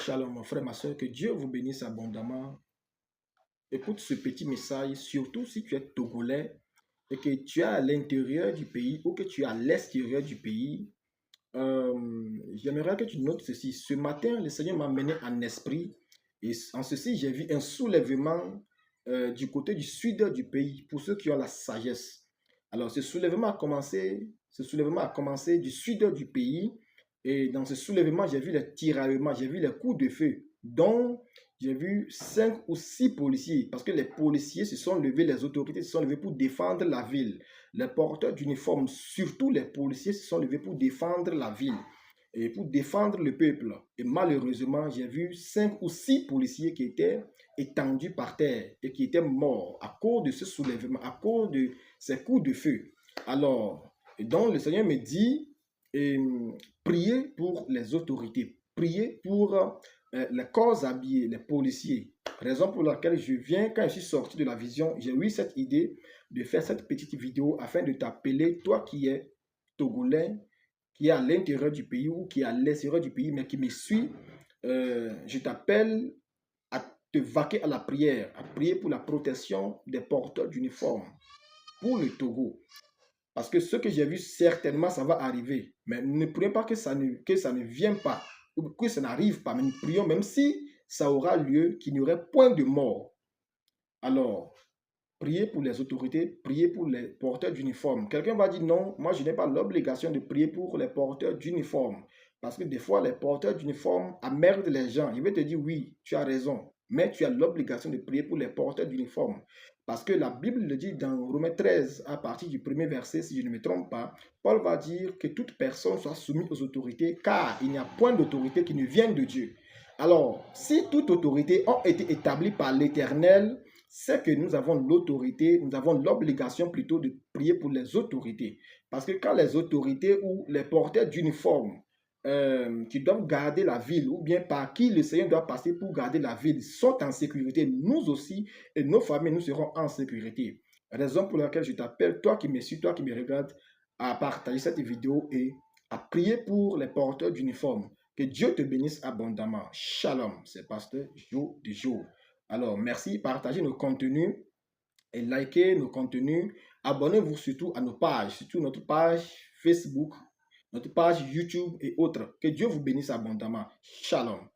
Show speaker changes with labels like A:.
A: Shalom, mon frère, ma soeur, que Dieu vous bénisse abondamment. Écoute ce petit message, surtout si tu es togolais et que tu es à l'intérieur du pays ou que tu es à l'extérieur du pays. J'aimerais que tu notes ceci. Ce matin, le Seigneur m'a mené en esprit et en ceci, j'ai vu un soulèvement du côté du sud du pays pour ceux qui ont la sagesse. Alors, ce soulèvement a commencé du sud du pays et dans ce soulèvement, j'ai vu les tiraillements, j'ai vu les coups de feu, dont j'ai vu 5 ou 6 policiers parce que les policiers se sont levés, les autorités se sont levées pour défendre la ville. Les porteurs d'uniformes, surtout les policiers, se sont levés pour défendre la ville et pour défendre le peuple. Et malheureusement, j'ai vu 5 ou 6 policiers qui étaient étendus par terre et qui étaient morts à cause de ce soulèvement, à cause de ces coups de feu. Alors, et donc le Seigneur me dit, priez pour les autorités, priez pour les corps habillés, les policiers. Raison pour laquelle quand je suis sorti de la vision, j'ai eu cette idée de faire cette petite vidéo afin de t'appeler, toi qui es togolais, qui est à l'intérieur du pays ou qui est à l'extérieur du pays, mais qui me suit. Je t'appelle à te vaquer à la prière, à prier pour la protection des porteurs d'uniformes pour le Togo. Parce que ce que j'ai vu, certainement, ça va arriver. Mais ne prions pas que ça ne vienne pas, ou que ça n'arrive pas. Mais nous prions, même si ça aura lieu, qu'il n'y aurait point de mort. Alors, priez pour les autorités, priez pour les porteurs d'uniformes. Quelqu'un va dire non, moi je n'ai pas l'obligation de prier pour les porteurs d'uniformes. Parce que des fois, les porteurs d'uniformes emmerdent les gens. Il va te dire oui, tu as raison. Mais tu as l'obligation de prier pour les porteurs d'uniformes. Parce que la Bible le dit dans Romains 13, à partir du premier verset, si je ne me trompe pas, Paul va dire que toute personne soit soumise aux autorités, car il n'y a point d'autorité qui ne vienne de Dieu. Alors, si toute autorité a été établie par l'Éternel, c'est que nous avons l'autorité, nous avons l'obligation plutôt de prier pour les autorités. Parce que quand les autorités ou les porteurs d'uniformes qui doivent garder la ville ou bien par qui le Seigneur doit passer pour garder la ville sont en sécurité, nous aussi et nos familles, nous serons en sécurité. Raison pour laquelle je t'appelle, toi qui me suis, toi qui me regardes, à partager cette vidéo et à prier pour les porteurs d'uniformes. Que Dieu te bénisse abondamment. Shalom, c'est Pasteur Joe de Joe. Alors, merci, partagez nos contenus et likez nos contenus. Abonnez-vous surtout à nos pages, surtout notre page Facebook, notre page YouTube et autres. Que Dieu vous bénisse abondamment. Shalom.